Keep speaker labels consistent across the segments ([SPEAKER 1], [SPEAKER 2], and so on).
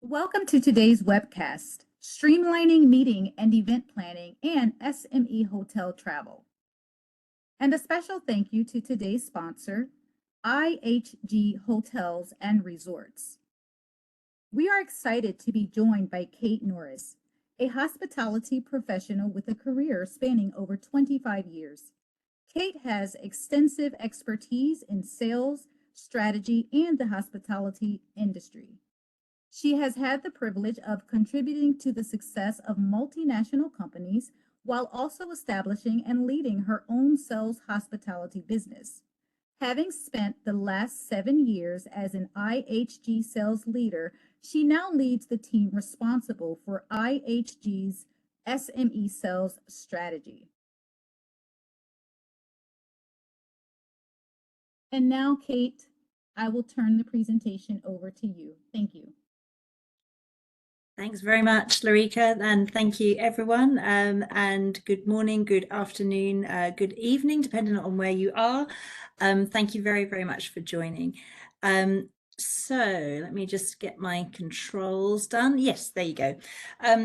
[SPEAKER 1] Welcome to today's webcast, Streamlining Meeting and Event Planning and SME Hotel Travel. And a special thank you to today's sponsor, IHG Hotels and Resorts. We are excited to be joined by Kate Norris, a hospitality professional with a career spanning over 25 years. Kate has extensive expertise in sales, strategy, and the hospitality industry. She has had the privilege of contributing to the success of multinational companies while also establishing and leading her own sales hospitality business. Having spent the last 7 years as an IHG sales leader, she now leads the team responsible for IHG's SME sales strategy. And now, Kate, I will turn the presentation over to you. Thank you.
[SPEAKER 2] Thanks very much, Larika, and thank you, everyone. And good morning, good afternoon, good evening, depending on where you are. Thank you very, very much for joining. So let me just get my controls done. Yes, there you go.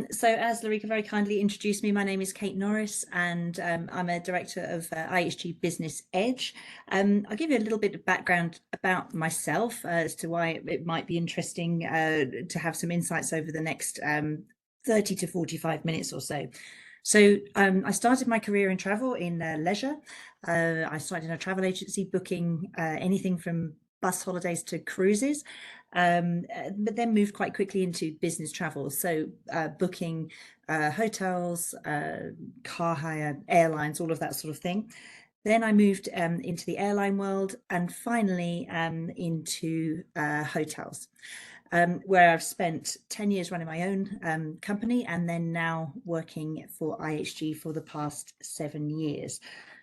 [SPEAKER 2] So as Larika very kindly introduced me, my name is Kate Norris, and I'm a director of IHG Business Edge. I'll give you a little bit of background about myself as to why it might be interesting to have some insights over the next 30 to 45 minutes or so. So I started my career in travel in leisure. I started in a travel agency booking anything from bus holidays to cruises, but then moved quite quickly into business travel. So booking hotels, car hire, airlines, all of that sort of thing. Then I moved into the airline world and finally into hotels, where I've spent 10 years running my own company and then now working for IHG for the past 7 years.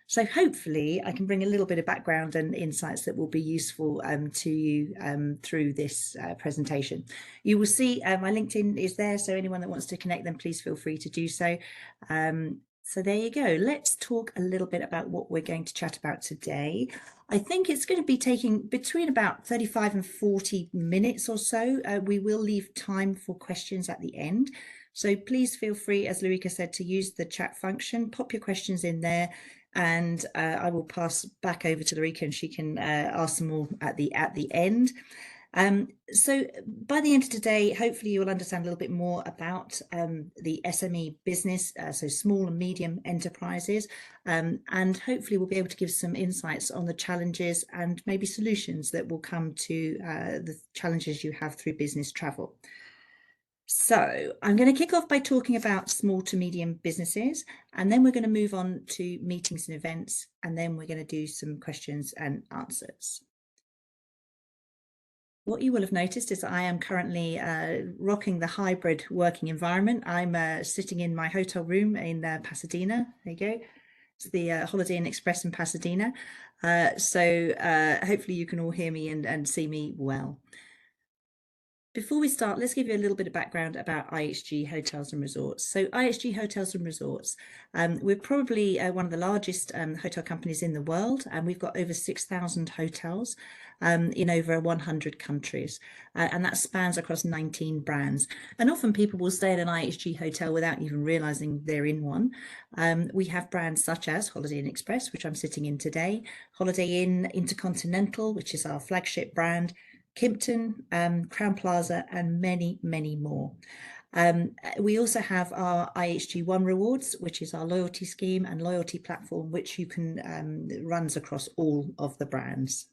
[SPEAKER 2] So hopefully I can bring a little bit of background and insights that will be useful to you through this presentation. You will see my LinkedIn is there, so anyone that wants to connect, then please feel free to do so. So there you go. Let's talk a little bit about what we're going to chat about today. I think it's going to be taking between about 35 and 40 minutes or so. We will leave time for questions at the end. So please feel free, as Larika said, to use the chat function, pop your questions in there, and I will pass back over to Larika and she can ask them all at the end. So by the end of today, hopefully you will understand a little bit more about the SME business, so small and medium enterprises, and hopefully we'll be able to give some insights on the challenges and maybe solutions that will come to the challenges you have through business travel. So I'm going to kick off by talking about small to medium businesses, and then we're going to move on to meetings and events, and then we're going to do some questions and answers. What you will have noticed is that I am currently rocking the hybrid working environment. I'm sitting in my hotel room in Pasadena. There you go. It's the Holiday Inn Express in Pasadena. So hopefully you can all hear me and see me well. Before we start, let's give you a little bit of background about IHG Hotels and Resorts. So IHG Hotels and Resorts, we're probably one of the largest hotel companies in the world, and we've got over 6,000 hotels in over 100 countries, and that spans across 19 brands. And often people will stay in an IHG hotel without even realizing they're in one. We have brands such as Holiday Inn Express, which I'm sitting in today, Holiday Inn Intercontinental, which is our flagship brand, Kimpton, Crowne Plaza, and many, many more. We also have our IHG One Rewards, which is our loyalty scheme and loyalty platform, which you can runs across all of the brands.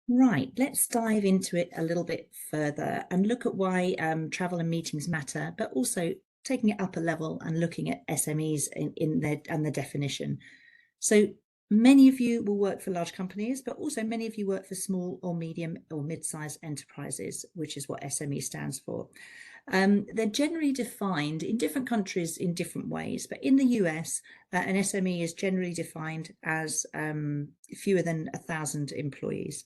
[SPEAKER 2] Right, let's dive into it a little bit further and look at why travel and meetings matter, but also taking it up a level and looking at SMEs in the definition. So many of you will work for large companies, but also many of you work for small or medium or mid-sized enterprises, which is what SME stands for. They're generally defined in different countries in different ways, but in the US, an SME is generally defined as fewer than 1,000 employees.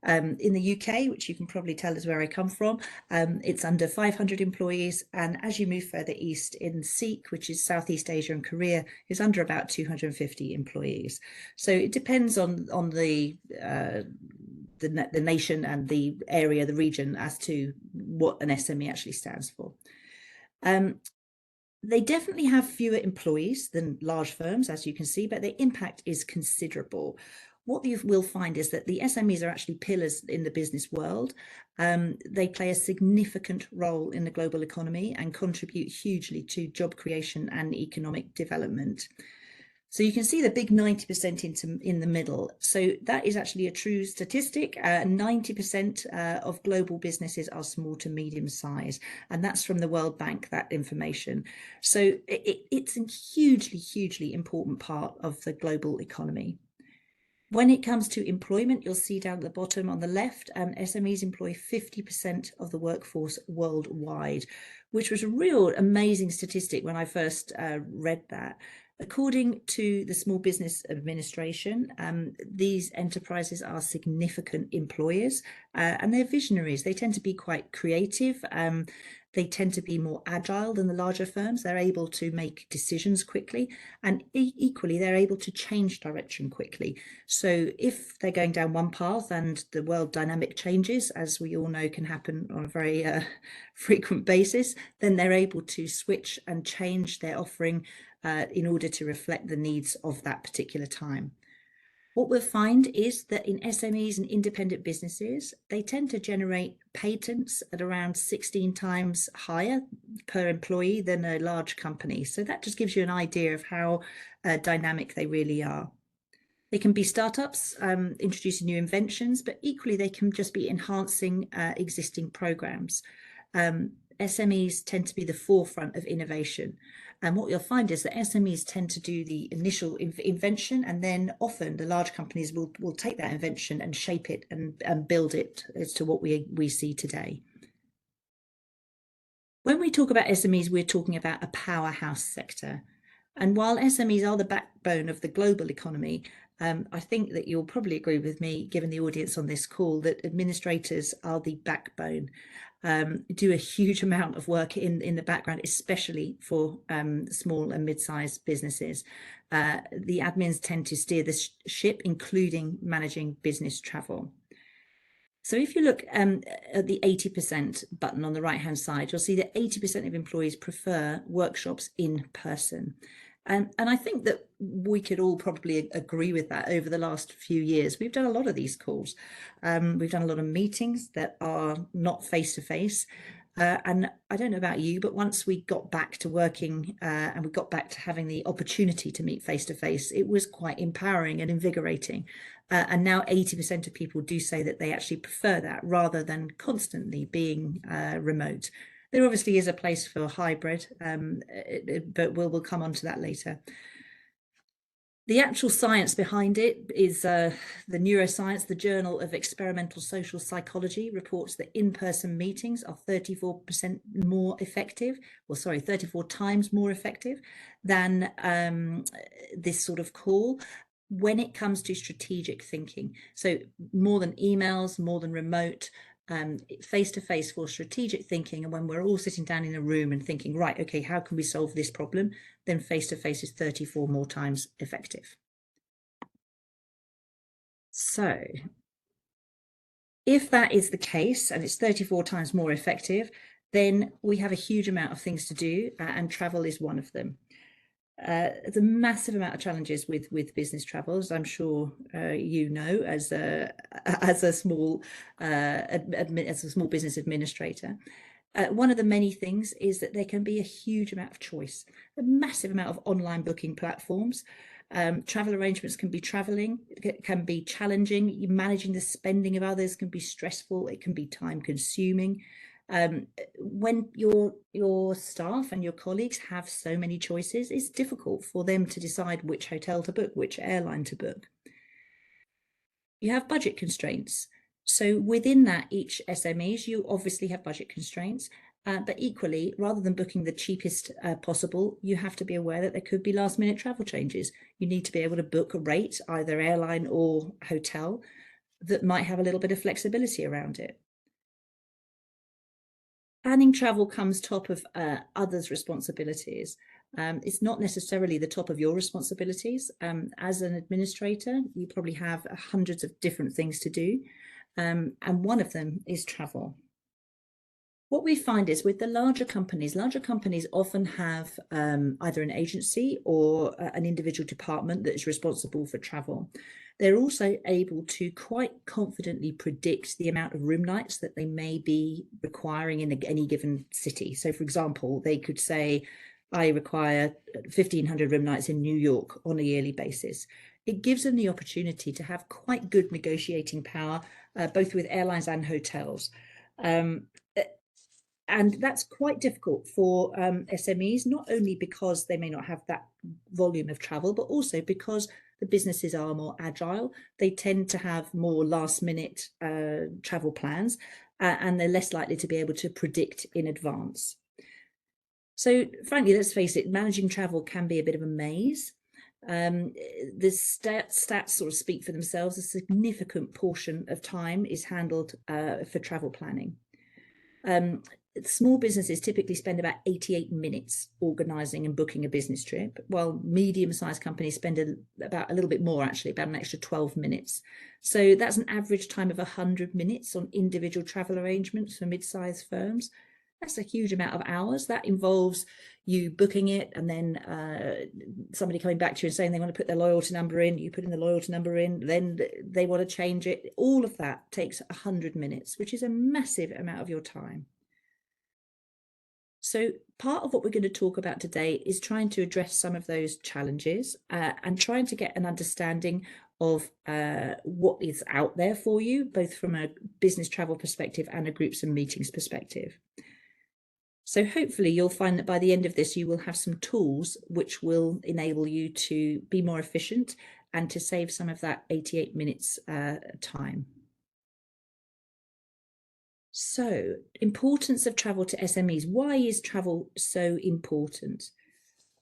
[SPEAKER 2] In the UK, which you can probably tell is where I come from, it's under 500 employees. And as you move further east in SEEK, which is Southeast Asia and Korea, is under about 250 employees. So it depends on the nation and the area, the region, as to what an SME actually stands for. They definitely have fewer employees than large firms, as you can see, but their impact is considerable. What you will find is that the SMEs are actually pillars in the business world. They play a significant role in the global economy and contribute hugely to job creation and economic development. So you can see the big 90% in the middle. So that is actually a true statistic. 90% of global businesses are small to medium size, and that's from the World Bank, that information. So it's a hugely, hugely important part of the global economy. When it comes to employment, you'll see down at the bottom on the left, SMEs employ 50% of the workforce worldwide, which was a real amazing statistic when I first read that. According to the Small Business Administration, these enterprises are significant employers and they're visionaries. They tend to be quite creative. They tend to be more agile than the larger firms. They're able to make decisions quickly, and equally, they're able to change direction quickly. So if they're going down one path and the world dynamic changes, as we all know can happen on a very frequent basis, then they're able to switch and change their offering in order to reflect the needs of that particular time. What we'll find is that in SMEs and independent businesses, they tend to generate patents at around 16 times higher per employee than a large company. So that just gives you an idea of how dynamic they really are. They can be startups, introducing new inventions, but equally they can just be enhancing existing programs. SMEs tend to be the forefront of innovation. And what you'll find is that SMEs tend to do the initial invention, and then often the large companies will take that invention and shape it and build it as to what we see today. When we talk about SMEs, we're talking about a powerhouse sector. And while SMEs are the backbone of the global economy, I think that you'll probably agree with me, given the audience on this call, that administrators are the backbone. Do a huge amount of work in the background, especially for small and mid-sized businesses. The admins tend to steer the ship, including managing business travel. So if you look at the 80% button on the right-hand side, you'll see that 80% of employees prefer workshops in person. And I think that we could all probably agree with that over the last few years. We've done a lot of these calls. We've done a lot of meetings that are not face-to-face. And I don't know about you, but once we got back to working and we got back to having the opportunity to meet face-to-face, it was quite empowering and invigorating. And now 80% of people do say that they actually prefer that rather than constantly being remote. There obviously is a place for hybrid, but we'll come on to that later. The actual science behind it is the neuroscience. The Journal of Experimental Social Psychology reports that in-person meetings are 34% more effective, 34 times more effective than this sort of call when it comes to strategic thinking. So more than emails, more than remote, face-to-face for strategic thinking. And when we're all sitting down in a room and thinking, right, okay, how can we solve this problem? Then face-to-face is 34 more times effective. So if that is the case, and it's 34 times more effective, then we have a huge amount of things to do, and travel is one of them. There's a massive amount of challenges with business travel, as I'm sure you know, as a small business administrator. One of the many things is that there can be a huge amount of choice, a massive amount of online booking platforms. Travel arrangements can be challenging. Managing the spending of others can be stressful. It can be time consuming. When your staff and your colleagues have so many choices, it's difficult for them to decide which hotel to book, which airline to book. You have budget constraints. So within that, each SMEs, you obviously have budget constraints, but equally, rather than booking the cheapest possible, you have to be aware that there could be last minute travel changes. You need to be able to book a rate, either airline or hotel, that might have a little bit of flexibility around it. Planning travel comes top of others' responsibilities. It's not necessarily the top of your responsibilities. As an administrator, you probably have hundreds of different things to do, and one of them is travel. What we find is with the larger companies often have either an agency or an individual department that is responsible for travel. They're also able to quite confidently predict the amount of room nights that they may be requiring in any given city. So, for example, they could say, I require 1,500 room nights in New York on a yearly basis. It gives them the opportunity to have quite good negotiating power, both with airlines and hotels. And that's quite difficult for SMEs, not only because they may not have that volume of travel, but also because the businesses are more agile. They tend to have more last-minute travel plans, and they're less likely to be able to predict in advance. So frankly, let's face it, managing travel can be a bit of a maze. The stats sort of speak for themselves. A significant portion of time is handled for travel planning. Small businesses typically spend about 88 minutes organising and booking a business trip, while medium-sized companies spend about a little bit more, actually, about an extra 12 minutes. So that's an average time of 100 minutes on individual travel arrangements for mid-sized firms. That's a huge amount of hours. That involves you booking it and then somebody coming back to you and saying they want to put their loyalty number in, you put in the loyalty number in, then they want to change it. All of that takes 100 minutes, which is a massive amount of your time. So part of what we're going to talk about today is trying to address some of those challenges and trying to get an understanding of what is out there for you, both from a business travel perspective and a groups and meetings perspective. So hopefully you'll find that by the end of this, you will have some tools which will enable you to be more efficient and to save some of that 88 minutes time. So, importance of travel to SMEs. Why is travel so important?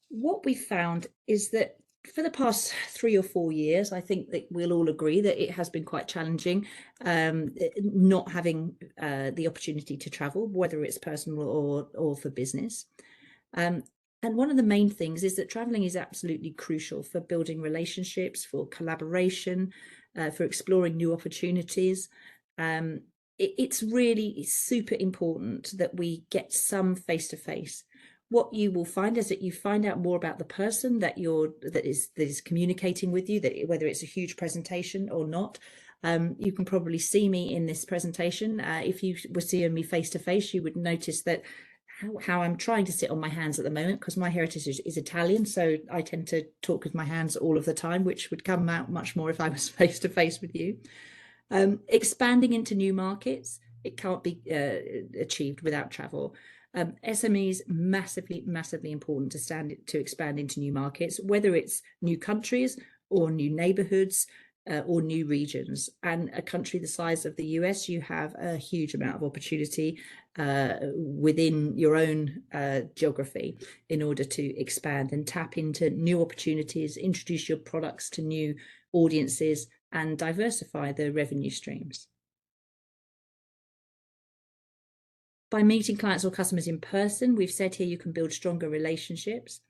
[SPEAKER 2] What we found is that for the past 3 or 4 years, I think that we'll all agree that it has been quite challenging not having the opportunity to travel, whether it's personal or for business. And one of the main things is that traveling is absolutely crucial for building relationships, for collaboration, for exploring new opportunities. It's really super important that we get some face-to-face. What you will find is that you find out more about the person that is communicating with you, that whether it's a huge presentation or not. You can probably see me in this presentation. If you were seeing me face-to-face, you would notice that how I'm trying to sit on my hands at the moment, because my heritage is Italian, so I tend to talk with my hands all of the time, which would come out much more if I was face-to-face with you. Expanding into new markets, it can't be achieved without travel. SMEs massively important to expand into new markets, whether it's new countries or new neighborhoods or new regions. And a country the size of the US, you have a huge amount of opportunity within your own geography in order to expand and tap into new opportunities, introduce your products to new audiences, and diversify the revenue streams. By meeting clients or customers in person, we've said here you can build stronger relationships.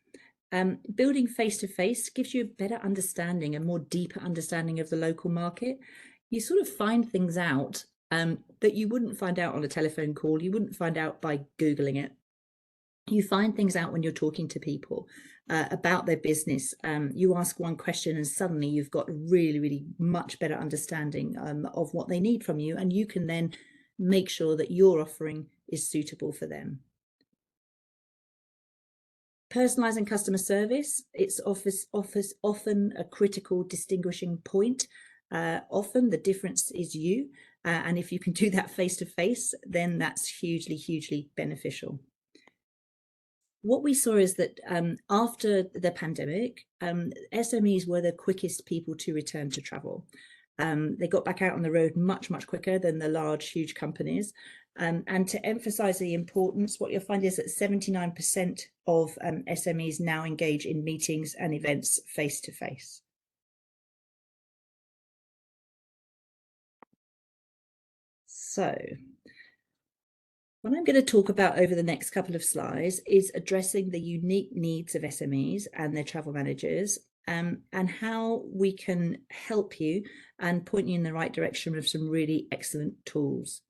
[SPEAKER 2] Building face-to-face gives you a better understanding, a more deeper understanding of the local market. You sort of find things out that you wouldn't find out on a telephone call, you wouldn't find out by Googling it. You find things out when you're talking to people about their business. You ask one question and suddenly you've got a really much better understanding of what they need from you, and you can then make sure that your offering is suitable for them. Personalizing customer service, it's often a critical distinguishing point. Often the difference is you, and if you can do that face-to-face, then that's hugely beneficial. What we saw is that after the pandemic, SMEs were the quickest people to return to travel. They got back out on the road much quicker than the large, huge companies. And to emphasize the importance, what you'll find is that 79% of SMEs now engage in meetings and events face-to-face. So what I'm going to talk about over the next couple of slides is addressing the unique needs of SMEs and their travel managers, and how we can help you and point you in the right direction with some really excellent tools.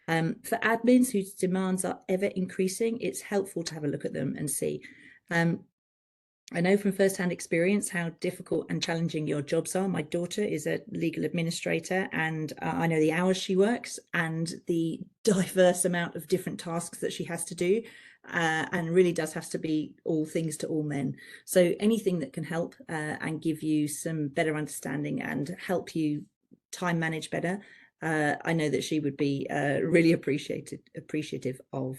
[SPEAKER 2] For admins whose demands are ever increasing, it's helpful to have a look at them and see. I know from first-hand experience how difficult and challenging your jobs are. My daughter is a legal administrator, and I know the hours she works and the diverse amount of different tasks that she has to do, and really does have to be all things to all men. So anything that can help and give you some better understanding and help you time manage better, I know that she would be really appreciative of.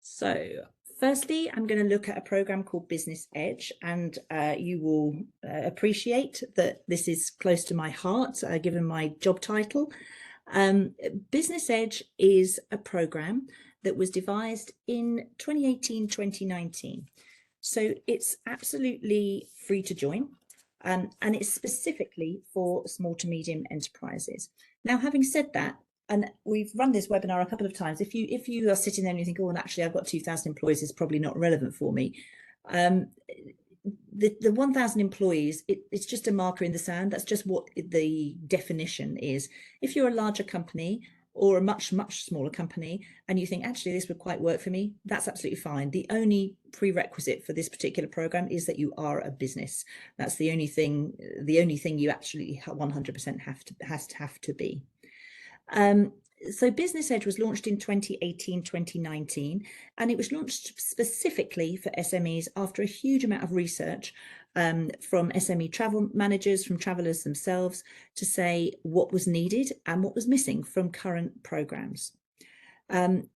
[SPEAKER 2] So firstly, I'm going to look at a program called Business Edge, and you will appreciate that this is close to my heart, given my job title. Business Edge is a program that was devised in 2018-2019. So it's absolutely free to join, and it's specifically for small to medium enterprises. Now, having said that, and we've run this webinar a couple of times, if you are sitting there and you think, oh, well, actually, I've got 2,000 employees, it's probably not relevant for me. The 1,000 employees, it's just a marker in the sand. That's just what the definition is. If you're a larger company or a much smaller company and you think, actually, this would quite work for me, that's absolutely fine. The only prerequisite for this particular program is that you are a business. That's the only thing you actually 100% have to be. So Business Edge was launched in 2018-2019, and it was launched specifically for SMEs after a huge amount of research from SME travel managers, from travelers themselves, to say what was needed and what was missing from current programs.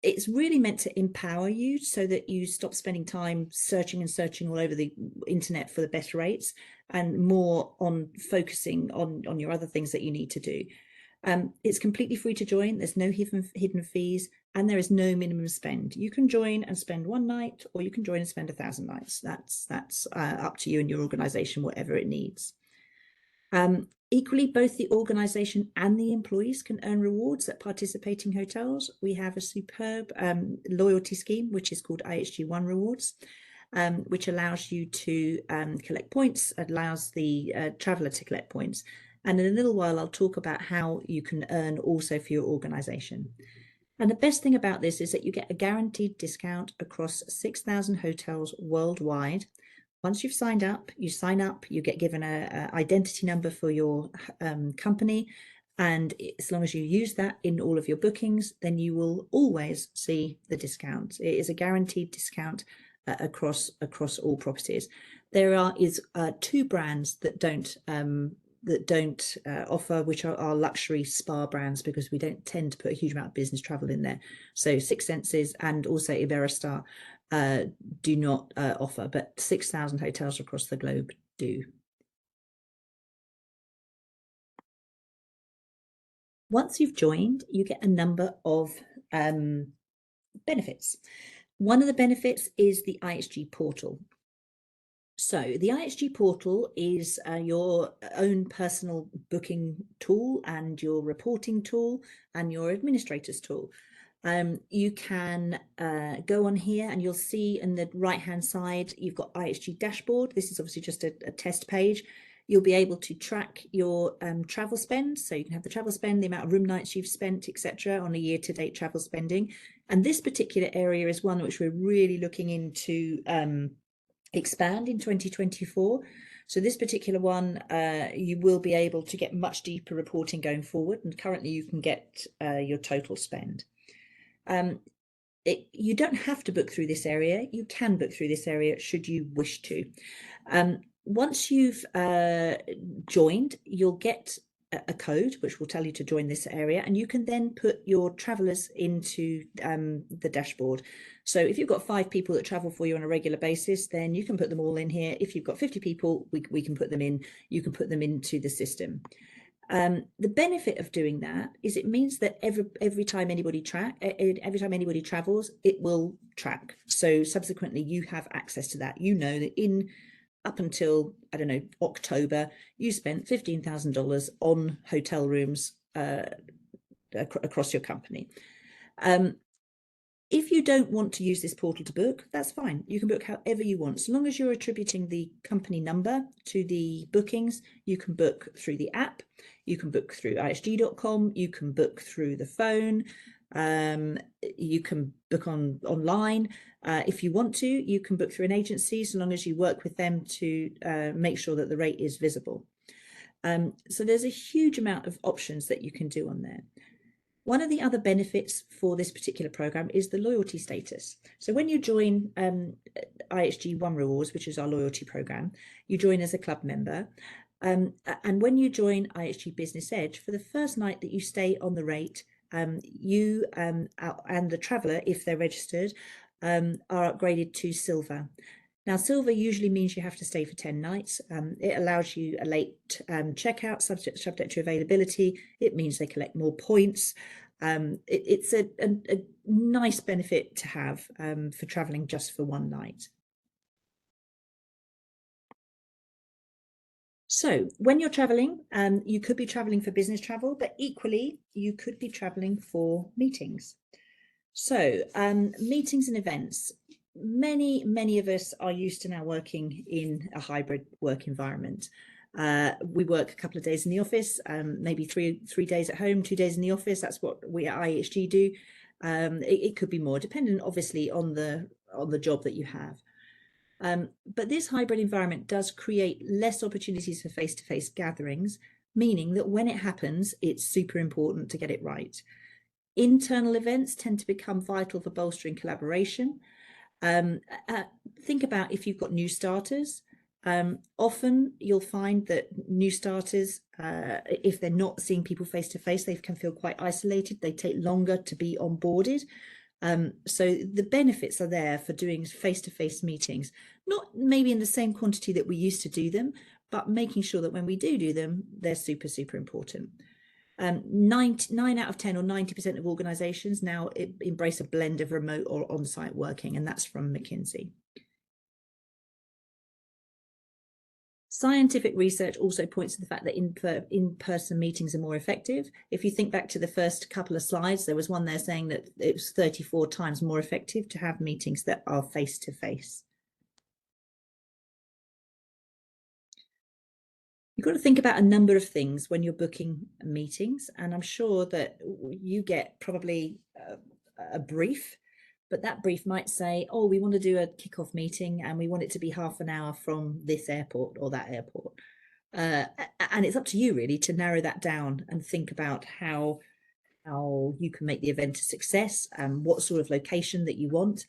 [SPEAKER 2] It's really meant to empower you so that you stop spending time searching all over the internet for the best rates, and more on focusing on your other things that you need to do. It's completely free to join. There's no hidden fees, and there is no minimum spend. You can join and spend one night, or you can join and spend 1,000 nights. That's up to you and your organization, whatever it needs. Equally, both the organization and the employees can earn rewards at participating hotels. We have a superb loyalty scheme, which is called IHG One Rewards, which allows you to collect points, allows the traveler to collect points. And in a little while, I'll talk about how you can earn also for your organization. And the best thing about this is that you get a guaranteed discount across 6,000 hotels worldwide. Once you've signed up, you get given an identity number for your company. And as long as you use that in all of your bookings, then you will always see the discount. It is a guaranteed discount across all properties. There is two brands that don't offer, which are luxury spa brands, because we don't tend to put a huge amount of business travel in there. So Six Senses and also Iberostar do not offer, but 6,000 hotels across the globe do. Once you've joined, you get a number of benefits. One of the benefits is the IHG portal. So the IHG portal is your own personal booking tool and your reporting tool and your administrator's tool. You can go on here and you'll see in the right-hand side, you've got IHG dashboard. This is obviously just a test page. You'll be able to track your travel spend. So you can have the travel spend, the amount of room nights you've spent, etc., on a year-to-date travel spending. And this particular area is one which we're really looking into expand in 2024. So this particular one, you will be able to get much deeper reporting going forward. And currently you can get your total spend. You don't have to book through this area. You can book through this area should you wish to. Once you've joined, you'll get a code which will tell you to join this area, and you can then put your travelers into the dashboard. So if you've got 5 people that travel for you on a regular basis, then you can put them all in here. If you've got 50 people, we can put them in. You can put them into the system. The benefit of doing that is it means that every time anybody travels, it will track. So subsequently, you have access to that. You know that in up until, I don't know, October, you spent $15,000 on hotel rooms across your company. If you don't want to use this portal to book, that's fine. You can book however you want. So long as you're attributing the company number to the bookings, you can book through the app, you can book through ihg.com, you can book through the phone, you can book online. If you want to, you can book through an agency, so long as you work with them to make sure that the rate is visible. So there's a huge amount of options that you can do on there. One of the other benefits for this particular program is the loyalty status. So when you join IHG One Rewards, which is our loyalty program, you join as a club member. And when you join IHG Business Edge, for the first night that you stay on the rate, you and the traveller, if they're registered, are upgraded to silver. Now, silver usually means you have to stay for 10 nights. It allows you a late checkout subject to availability. It means they collect more points. It's a nice benefit to have for traveling just for one night. So when you're traveling, you could be traveling for business travel, but equally you could be traveling for meetings. So meetings and events. Many of us are used to now working in a hybrid work environment. We work a couple of days in the office, maybe three days at home, 2 days in the office. That's what we at IHG do. It could be more, dependent obviously on the job that you have. But this hybrid environment does create less opportunities for face-to-face gatherings, meaning that when it happens, it's super important to get it right. Internal events tend to become vital for bolstering collaboration. Think about if you've got new starters. Often you'll find that new starters, if they're not seeing people face to face, they can feel quite isolated. They take longer to be onboarded. So the benefits are there for doing face-to-face meetings, not maybe in the same quantity that we used to do them, but making sure that when we do them, they're super important. 9 out of 10 or 90% of organizations now embrace a blend of remote or on-site working, and that's from McKinsey. Scientific research also points to the fact that in-person meetings are more effective. If you think back to the first couple of slides, there was one there saying that it was 34 times more effective to have meetings that are face-to-face. You've got to think about a number of things when you're booking meetings, and I'm sure that you get probably a brief, but that brief might say, oh, we want to do a kickoff meeting and we want it to be half an hour from this airport or that airport. And it's up to you really to narrow that down and think about how you can make the event a success and what sort of location that you want.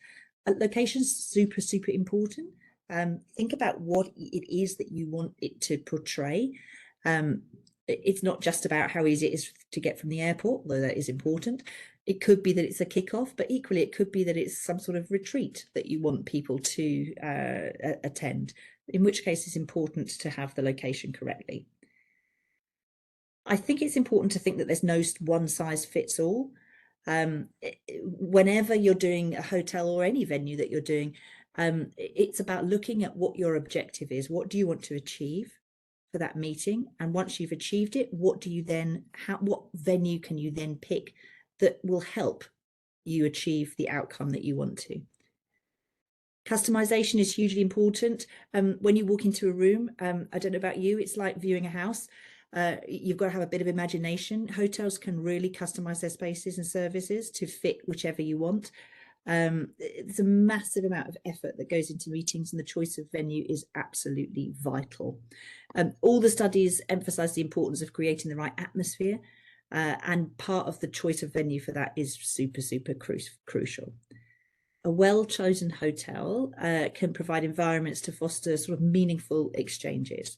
[SPEAKER 2] Location's super important. Think about what it is that you want it to portray. It's not just about how easy it is to get from the airport, though that is important. It could be that it's a kickoff, but equally it could be that it's some sort of retreat that you want people to attend, in which case it's important to have the location correctly. I think it's important to think that there's no one size fits all. Whenever you're doing a hotel or any venue that you're doing, it's about looking at what your objective is. What do you want to achieve for that meeting? And once you've achieved it, what venue can you then pick that will help you achieve the outcome that you want to? Customization is hugely important. When you walk into a room, I don't know about you, it's like viewing a house. You've got to have a bit of imagination. Hotels can really customize their spaces and services to fit whichever you want. It's a massive amount of effort that goes into meetings, and the choice of venue is absolutely vital. All the studies emphasize the importance of creating the right atmosphere, and part of the choice of venue for that is super crucial. A well-chosen hotel can provide environments to foster sort of meaningful exchanges.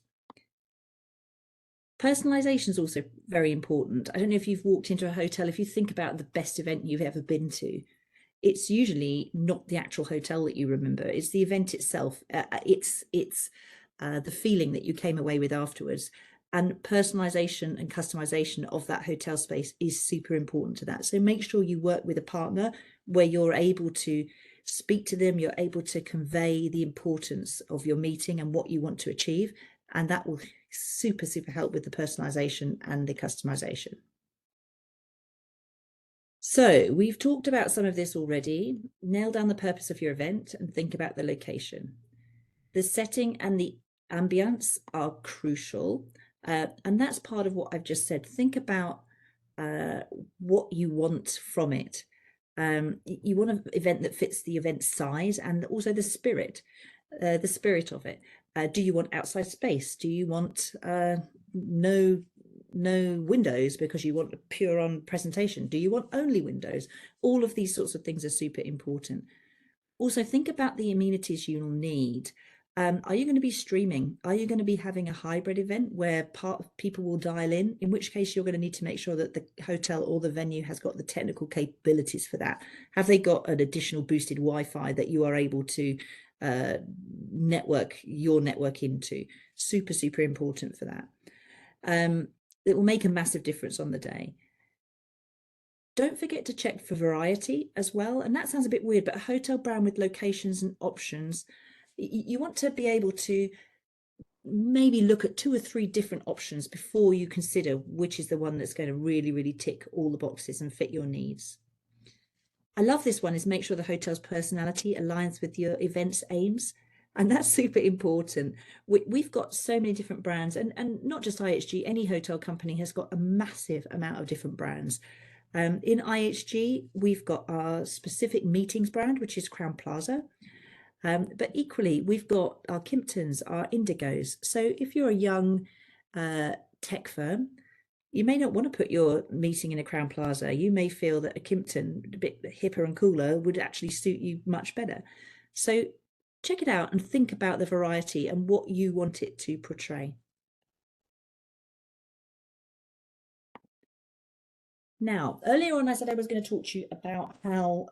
[SPEAKER 2] Personalization is also very important. I don't know if you've walked into a hotel, if you think about the best event you've ever been to, it's usually not the actual hotel that you remember. It's the event itself. It's the feeling that you came away with afterwards. And personalization and customization of that hotel space is super important to that. So make sure you work with a partner where you're able to speak to them, you're able to convey the importance of your meeting and what you want to achieve. And that will super help with the personalization and the customization. So we've talked about some of this already. Nail down the purpose of your event and think about the location. The setting and the ambience are crucial. And that's part of what I've just said. Think about what you want from it. You want an event that fits the event size and also the spirit of it. Do you want outside space? Do you want no windows because you want a pure on presentation? Do you want only windows? All of these sorts of things are super important. Also, think about the amenities you'll need. Are you going to be streaming? Are you going to be having a hybrid event where people will dial in which case you're going to need to make sure that the hotel or the venue has got the technical capabilities for that? Have they got an additional boosted Wi-Fi that you are able to network your network into? Super important for that. It will make a massive difference on the day. Don't forget to check for variety as well. And that sounds a bit weird, but a hotel brand with locations and options, you want to be able to maybe look at 2 or 3 different options before you consider which is the one that's going to really tick all the boxes and fit your needs. I love this one, is make sure the hotel's personality aligns with your event's aims. And that's super important. We've got so many different brands, and not just IHG, any hotel company has got a massive amount of different brands. In IHG, we've got our specific meetings brand, which is Crowne Plaza. But equally, we've got our Kimptons, our Indigos. So if you're a young tech firm, you may not want to put your meeting in a Crowne Plaza. You may feel that a Kimpton, a bit hipper and cooler, would actually suit you much better. So check it out and think about the variety and what you want it to portray. Now, earlier on, I said I was going to talk to you about how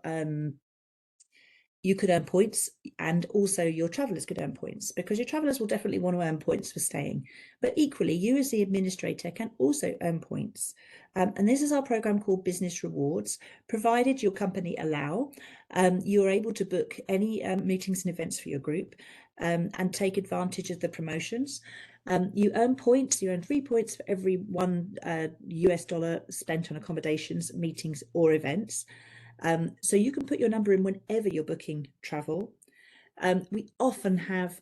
[SPEAKER 2] you could earn points, and also your travelers could earn points, because your travelers will definitely want to earn points for staying. But equally, you as the administrator can also earn points. And this is our program called Business Rewards. Provided your company allow, you're able to book any meetings and events for your group and take advantage of the promotions. You earn points. You earn 3 points for every $1 US spent on accommodations, meetings, or events. So you can put your number in whenever you're booking travel. We often have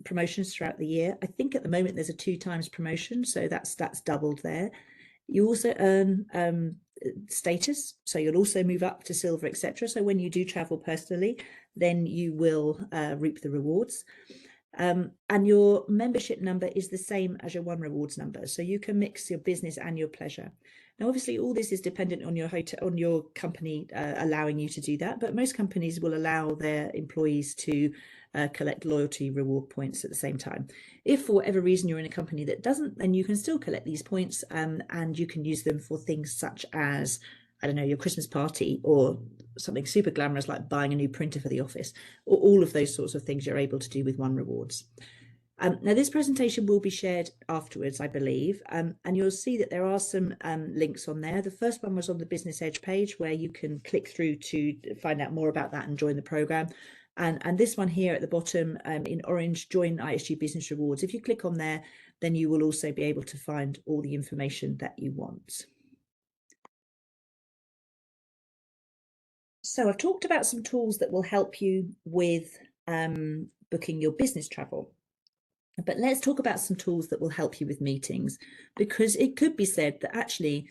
[SPEAKER 2] promotions throughout the year. I think at the moment there's a 2 times promotion, so that's doubled there. You also earn status, so you'll also move up to silver, etc. So when you do travel personally, then you will reap the rewards. And your membership number is the same as your One Rewards number, so you can mix your business and your pleasure. Now, obviously, all this is dependent on your hotel, on your company allowing you to do that, but most companies will allow their employees to collect loyalty reward points at the same time. If for whatever reason you're in a company that doesn't, then you can still collect these points and you can use them for things such as, I don't know, your Christmas party, or something super glamorous like buying a new printer for the office, or all of those sorts of things you're able to do with One Rewards. Now, this presentation will be shared afterwards, I believe, and you'll see that there are some links on there. The first one was on the Business Edge page, where you can click through to find out more about that and join the program. And this one here at the bottom in orange, join IHG Business Rewards. If you click on there, then you will also be able to find all the information that you want. So I've talked about some tools that will help you with booking your business travel. But let's talk about some tools that will help you with meetings, because it could be said that actually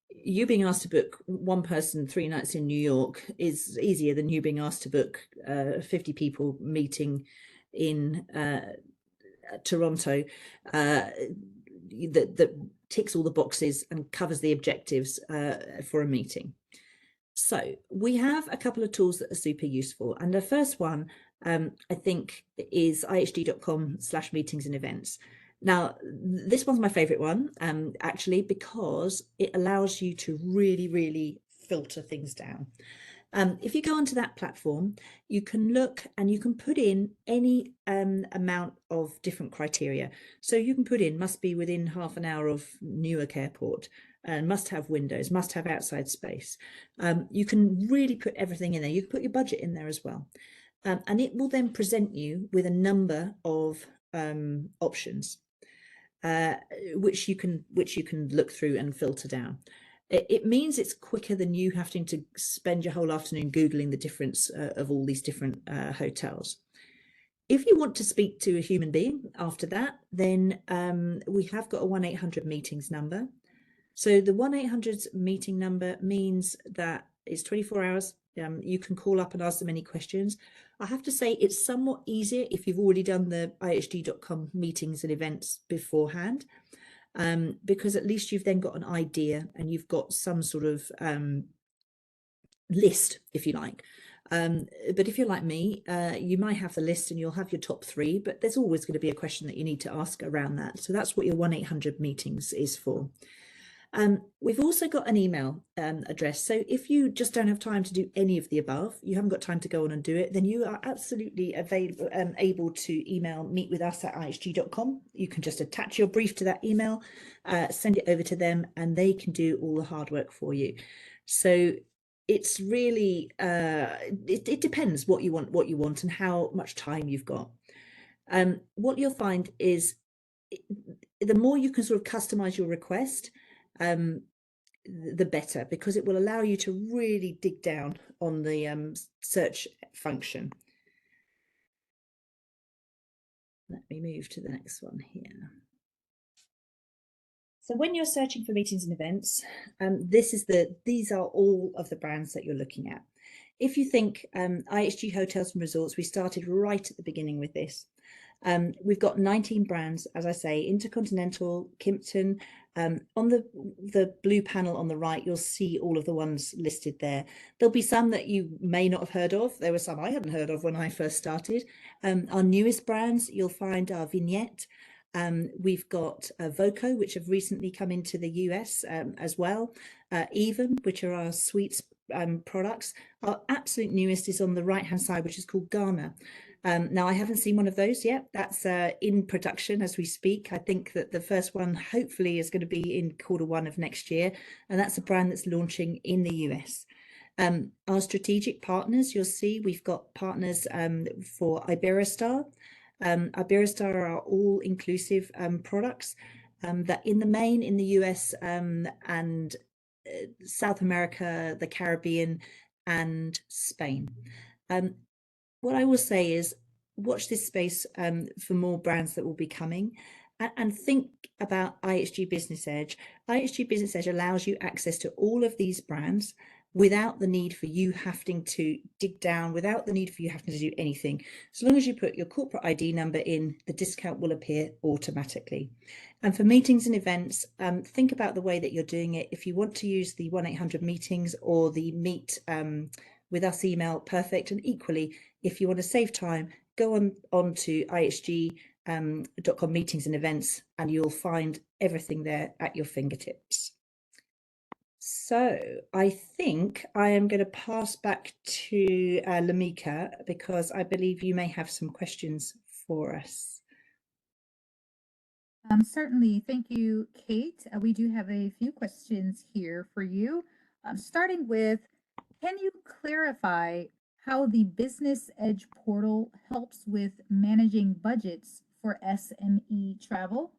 [SPEAKER 2] you being asked to book one person 3 nights in New York is easier than you being asked to book 50 people meeting in Toronto that ticks all the boxes and covers the objectives for a meeting. So we have a couple of tools that are super useful. And the first one, I think, is ihg.com/meetings and events. Now, this one's my favorite one, actually, because it allows you to really filter things down. If you go onto that platform, you can look and you can put in any amount of different criteria. So you can put in must be within half an hour of Newark Airport, and must have windows, must have outside space. You can really put everything in there. You can put your budget in there as well. And it will then present you with a number of options, which you can look through and filter down. It means it's quicker than you having to spend your whole afternoon Googling the difference of all these different hotels. If you want to speak to a human being after that, then we have got a 1-800 meetings number. So the 1-800 meeting number means that it's 24 hours. You can call up and ask them any questions. I have to say it's somewhat easier if you've already done the ihg.com meetings and events beforehand, because at least you've then got an idea and you've got some sort of list, if you like. But if you're like me, you might have the list and you'll have your top 3, but there's always going to be a question that you need to ask around that. So that's what your 1-800 meetings is for. We've also got an email address. So if you just don't have time to do any of the above, you haven't got time to go on and do it, then you are absolutely able to email meetwithus@ihg.com. You can just attach your brief to that email, send it over to them, and they can do all the hard work for you. So it's really, it depends what you want and how much time you've got. What you'll find is the more you can sort of customize your request, the better, because it will allow you to really dig down on the search function. Let me move to the next one here. So when you're searching for meetings and events, these are all of the brands that you're looking at. If you think IHG Hotels and Resorts, we started right at the beginning with this. We've got 19 brands, as I say, Intercontinental, Kimpton. On the blue panel on the right, you'll see all of the ones listed there. There'll be some that you may not have heard of. There were some I hadn't heard of when I first started. Our newest brands, you'll find our Vignette. We've got Voco, which have recently come into the US as well. Even, which are our suites products. Our absolute newest is on the right-hand side, which is called Ghana. Now, I haven't seen one of those yet. That's in production as we speak. I think that the first one hopefully is going to be in Q1 of next year, and that's a brand that's launching in the US. Our strategic partners, you'll see we've got partners for Iberostar. Iberostar are all-inclusive products that in the main in the US and South America, the Caribbean, and Spain. What I will say is watch this space for more brands that will be coming, and think about IHG Business Edge. IHG Business Edge allows you access to all of these brands without the need for you having to dig down, without the need for you having to do anything. As long as you put your corporate ID number in, the discount will appear automatically. And for meetings and events, think about the way that you're doing it. If you want to use the 1-800 meetings or the Meet with Us email, perfect. And equally, if you want to save time, go on to ihg.com meetings and events, and you'll find everything there at your fingertips. So I think I am going to pass back to Lamika, because I believe you may have some questions for us.
[SPEAKER 1] Certainly. Thank you, Kate. We do have a few questions here for you. Starting with, can you clarify how the Business Edge portal helps with managing budgets for SME travel?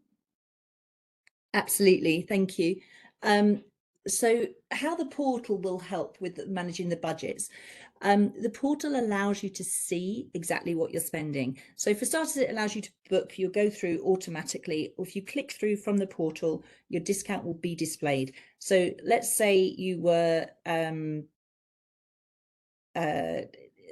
[SPEAKER 2] Absolutely, thank you. So how the portal will help with managing the budgets. The portal allows you to see exactly what you're spending. So for starters, it allows you to book. You'll go through automatically. If you click through from the portal, your discount will be displayed. So let's say you were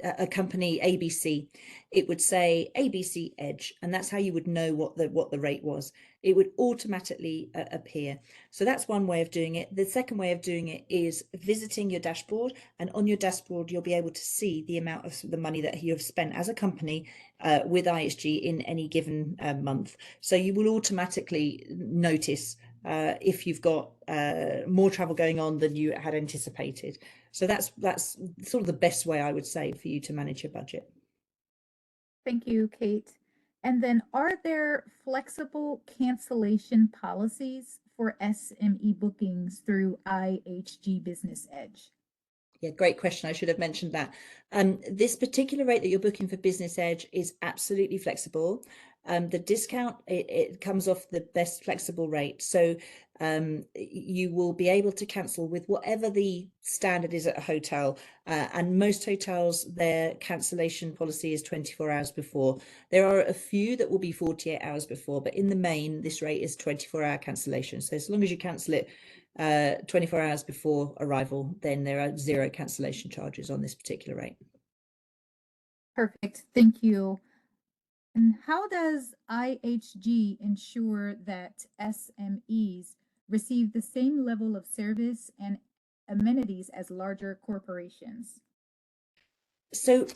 [SPEAKER 2] a company ABC, it would say ABC Edge, and that's how you would know what the rate was. It would automatically appear. So that's one way of doing it. The second way of doing it is visiting your dashboard, and on your dashboard you'll be able to see the amount of the money that you have spent as a company with IHG in any given month. So you will automatically notice if you've got more travel going on than you had anticipated. So that's sort of the best way, I would say, for you to manage your budget.
[SPEAKER 1] Thank you, Kate. And then, are there flexible cancellation policies for SME bookings through IHG Business Edge?
[SPEAKER 3] Yeah, great question. I should have mentioned that. This particular rate that you're booking for Business Edge is absolutely flexible. The discount, it comes off the best flexible rate. So you will be able to cancel with whatever the standard is at a hotel. And most hotels, their cancellation policy is 24 hours before. There are a few that will be 48 hours before, but in the main, this rate is 24-hour cancellation. So as long as you cancel it 24 hours before arrival, then there are 0 cancellation charges on this particular rate.
[SPEAKER 1] Perfect, thank you. And how does IHG ensure that SMEs receive the same level of service and amenities as larger corporations?
[SPEAKER 3] So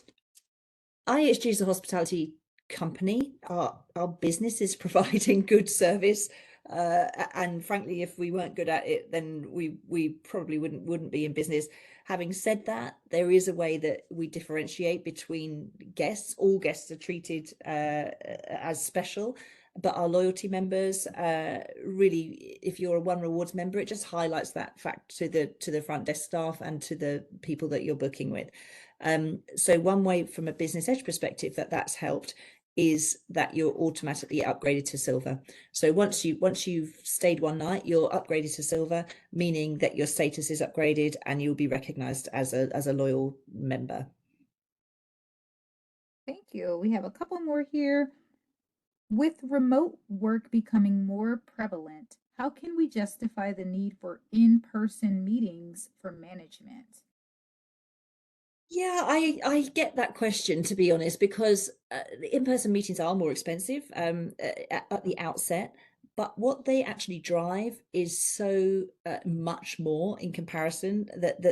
[SPEAKER 3] IHG is a hospitality company. Our business is providing good service. And frankly, if we weren't good at it, then we probably wouldn't be in business. Having said that, there is a way that we differentiate between guests. All guests are treated as special, but our loyalty members, really, if you're a One Rewards member, it just highlights that fact to the front desk staff and to the people that you're booking with. So one way from a Business Edge perspective that's helped is that you're automatically upgraded to silver. So once you've stayed one night, you're upgraded to silver, meaning that your status is upgraded and you'll be recognized as a loyal member.
[SPEAKER 1] Thank you. We have a couple more here. With remote work becoming more prevalent, how can we justify the need for in-person meetings for management?
[SPEAKER 3] Yeah, I get that question, to be honest, because in-person meetings are more expensive at the outset, but what they actually drive is so much more in comparison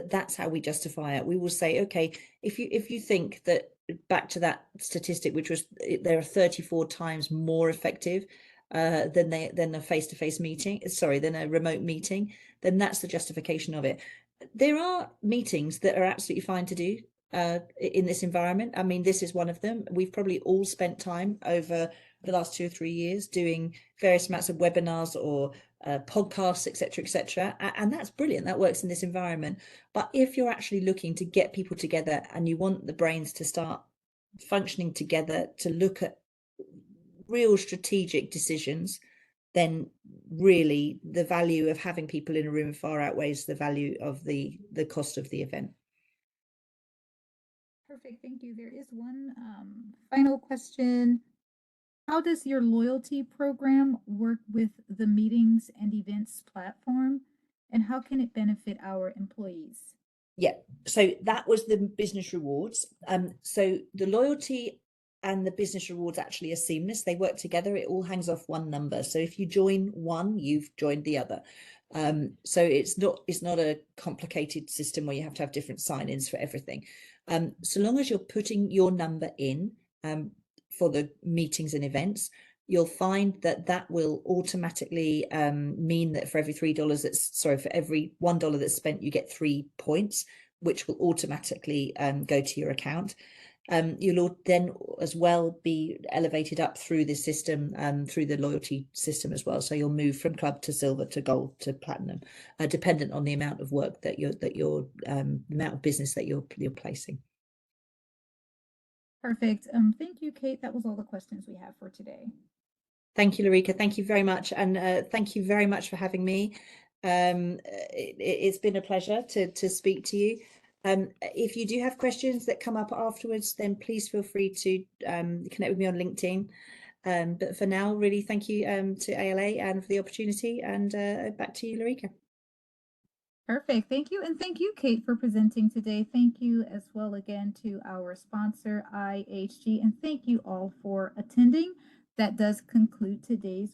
[SPEAKER 3] that's how we justify it. We will say, okay, if you think that, back to that statistic, which was there are 34 times more effective than a face-to-face meeting, than a remote meeting, then that's the justification of it. There are meetings that are absolutely fine to do in this environment. I mean, this is one of them. We've probably all spent time over the last 2 or 3 years doing various amounts of webinars or podcasts, etc., and that's brilliant. That works in this environment. But if you're actually looking to get people together and you want the brains to start functioning together to look at real strategic decisions, then really the value of having people in a room far outweighs the value of the cost of the event.
[SPEAKER 1] Perfect, thank you. There is one final question. How does your loyalty program work with the meetings and events platform, and how can it benefit our employees?
[SPEAKER 3] Yeah, so that was the business rewards. So the loyalty and the business rewards actually are seamless. They work together. It all hangs off one number. So if you join one, you've joined the other. So it's not a complicated system where you have to have different sign-ins for everything. So long as you're putting your number in for the meetings and events, you'll find that will automatically mean that for every for every $1 that's spent, you get 3 points, which will automatically go to your account. You'll then as well be elevated up through the system, through the loyalty system as well. So you'll move from club to silver to gold to platinum, dependent on the amount of work that you're amount of business that you're placing.
[SPEAKER 1] Perfect. Thank you, Kate. That was all the questions we have for today.
[SPEAKER 3] Thank you, Larika. Thank you very much. And thank you very much for having me. It's been a pleasure to speak to you. If you do have questions that come up afterwards, then please feel free to connect with me on LinkedIn. But for now, really, thank you to ALA and for the opportunity. And back to you, Larika.
[SPEAKER 1] Perfect. Thank you. And thank you, Kate, for presenting today. Thank you as well again to our sponsor, IHG. And thank you all for attending. That does conclude today's